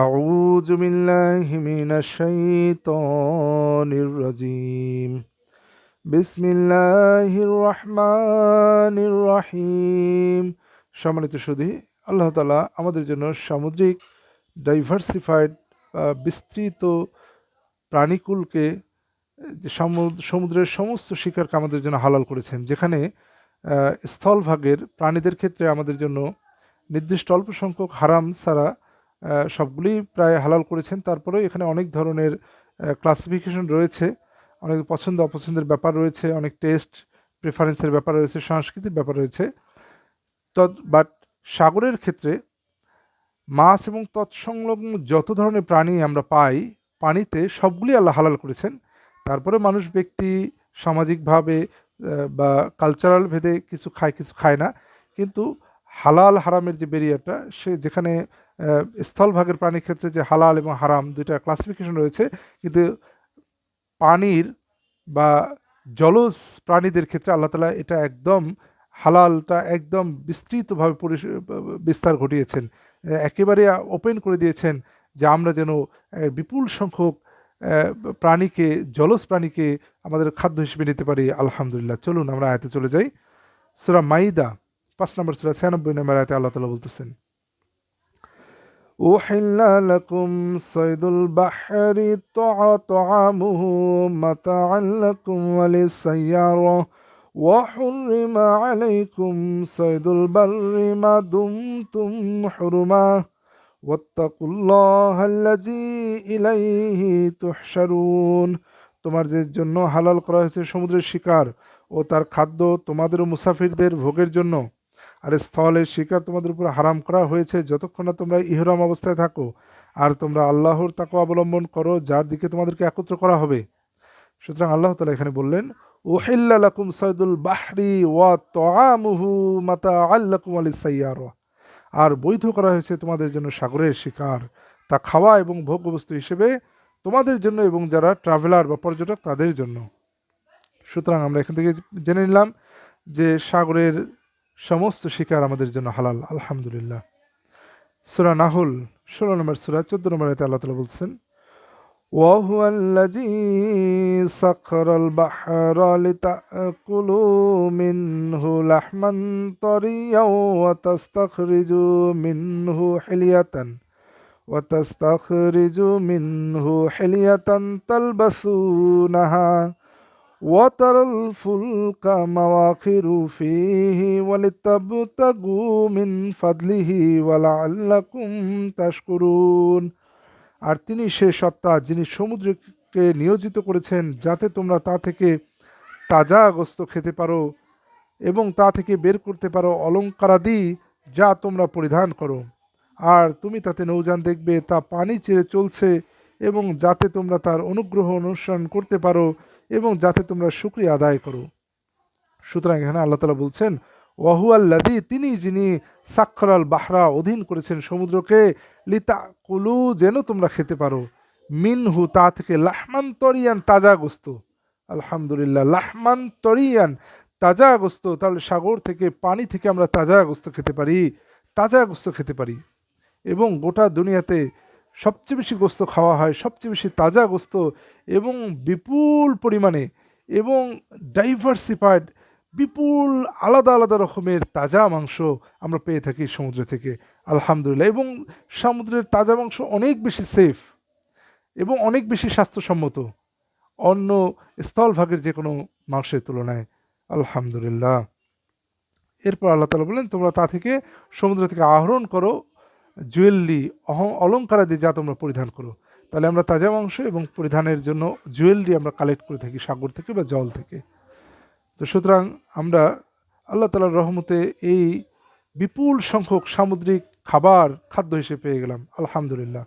أعوذ بالله من الشيطان الرجيم بسم الله الرحمن الرحيم। সম্মানিত সুধী, আল্লাহ তাআলা আমাদের জন্য সামুদ্রিক ডাইভার্সিফাইড বিস্তৃত প্রাণীকুলকে যে সমুদ্রের সমস্ত শিকারকে আমাদের জন্য হালাল করেছেন, যেখানে স্থলভাগের প্রাণীদের ক্ষেত্রে আমাদের জন্য নির্দিষ্ট অল্প সংখ্যক হারাম ছাড়া সবগুলি প্রায় হালাল করেছেন। তারপরেও এখানে অনেক ধরনের ক্লাসিফিকেশন রয়েছে, অনেক পছন্দ অপছন্দের ব্যাপার রয়েছে, অনেক টেস্ট প্রেফারেন্সের ব্যাপার রয়েছে, সংস্কৃতির ব্যাপার রয়েছে। বাট সাগরের ক্ষেত্রে মাছ এবং তৎসংলগ্ন যত ধরনের প্রাণী আমরা পাই পানিতে, সবগুলি আল্লাহ হালাল করেছেন। তারপরে মানুষ ব্যক্তি সামাজিকভাবে বা কালচারাল ভেদে কিছু খায় কিছু খায় না, কিন্তু হালাল হারামের যে ব্যারিয়ারটা, সে যেখানে স্থলভাগের প্রাণীর ক্ষেত্রে যে হালাল এবং হারাম দুইটা ক্লাসিফিকেশন রয়েছে, কিন্তু পানির বা জলজ প্রাণীদের ক্ষেত্রে আল্লাহ তাআলা এটা একদম হালালটা একদম বিস্তৃতভাবে বিস্তার ঘটিয়েছেন, একেবারে ওপেন করে দিয়েছেন, যে আমরা যেন বিপুল সংখ্যক প্রাণীকে, জলজ প্রাণীকে আমাদের খাদ্য হিসেবে নিতে পারি। আলহামদুলিল্লাহ। চলুন আমরা আয়াতে চলে যাই। সূরা মাইদা 5 নম্বর সূরা 96 নম্বর আয়াতে আল্লাহ তাআলা বলতেছেন, أحل لكم صيد البحر طعامه متاعا لكم وللسيارة وحرم عليكم صيد البر ما دمتم حرما واتقوا الله الذي إليه تحشرون। তোমাদের জন্য হালাল করা হয়েছে সমুদ্রের শিকার ও তার খাদ্য তোমাদের ও মুসাফিরদের ভোগের জন্য, আর স্থলের শিকার তোমাদের উপর হারাম করা হয়েছে যতক্ষণ না তোমরা ইহরাম অবস্থায় থাকো, আর তোমরা আল্লাহর তাকওয়া অবলম্বন করো যার দিকে তোমাদেরকে একত্র করা হবে। সুতরাং আল্লাহ তাআলা এখানে বললেন, উহিল্লা লাকুম সাইদুল বাহরি ওয়া তাআমুহু মাতাআল লাকুম ওয়ালিস সাইয়ারা, আর বৈধ করা হয়েছে তোমাদের জন্য সাগরের শিকার, তা খাওয়া এবং ভোগ্যবস্তু হিসেবে তোমাদের জন্য এবং যারা ট্রাভেলার বা পর্যটক তাদের জন্য। সুতরাং আমরা এখান থেকে জেনে নিলাম যে সাগরের সমস্ত শিকার আমাদের জন্য হালাল। আলহামদুলিল্লাহ। সূরা নাহল 16 নম্বর সূরা 14 নম্বর আয়াতে আল্লাহ তাআলা বলছেন, وهو الذي سخر البحر لتأكلوا منه لحما طريا وتستخرجوا منه حلية تلبسونها وترى الفلك مواخر فيه ولتبتغوا من فضله ولعلكم تشكرون। আর তিনি সে সত্তা যিনি সমুদ্রকে নিয়োজিত করেছেন যাতে তোমরা তা থেকে তাজা গোস্ত খেতে পারো এবং তা থেকে বের করতে পারো অলঙ্কারাদি যা তোমরা পরিধান করো, আর তুমি তাতে নৌযান দেখবে তা পানি চিরে চলছে, এবং যাতে তোমরা তার অনুগ্রহ অনুসরণ করতে পারো এবং যাতে তোমরা শুকরিয়া আদায় করো। সুতরাং এখানে আল্লাহ তাআলা বলছেন, ওয়াহুয়াল্লাযী, তিনি যিনি সাখরাল বাহরা অধীন করেছেন সমুদ্রকে, লিতাকুলু যেন তোমরা খেতে পারো, মিনহু তা থেকে, লাহমান তরিয়ান তাজা গোস্ত। আলহামদুলিল্লাহ। লাহমান তরিয়ান তাজা গোস্ত, তাহলে সাগর থেকে পানি থেকে আমরা তাজা গোস্ত খেতে পারি, তাজা গোস্ত খেতে পারি। এবং গোটা দুনিয়াতে সবচেয়ে বেশি গোস্ত খাওয়া হয়, সবচেয়ে বেশি তাজা গোস্ত এবং বিপুল পরিমাণে এবং ডাইভার্সিফাইড বিপুল আলাদা আলাদা রকমের তাজা মাংস আমরা পেয়ে থাকি সমুদ্র থেকে। আলহামদুলিল্লাহ। এবং সমুদ্রের তাজা মাংস অনেক বেশি সেফ এবং অনেক বেশি স্বাস্থ্যসম্মত অন্য স্থলভাগের যে কোনো মাংসের তুলনায়। আলহামদুলিল্লাহ। এরপর আল্লাহ তাআলা বলেন, তোমরা তা থেকে সমুদ্র থেকে আহরণ করো জুয়েলারি, অলঙ্কারাদি যা তোমরা পরিধান করো। তাহলে আমরা তাজা মাংস এবং পরিধানের জন্য জুয়েলারি আমরা কালেক্ট করে থাকি সাগর থেকে বা জল থেকে। তো সুতরাং আমরা আল্লাহ তাআলার রহমতে এই বিপুল সংখ্যক সামুদ্রিক খাবার খাদ্য হিসেবে পেয়ে গেলাম। আলহামদুলিল্লাহ।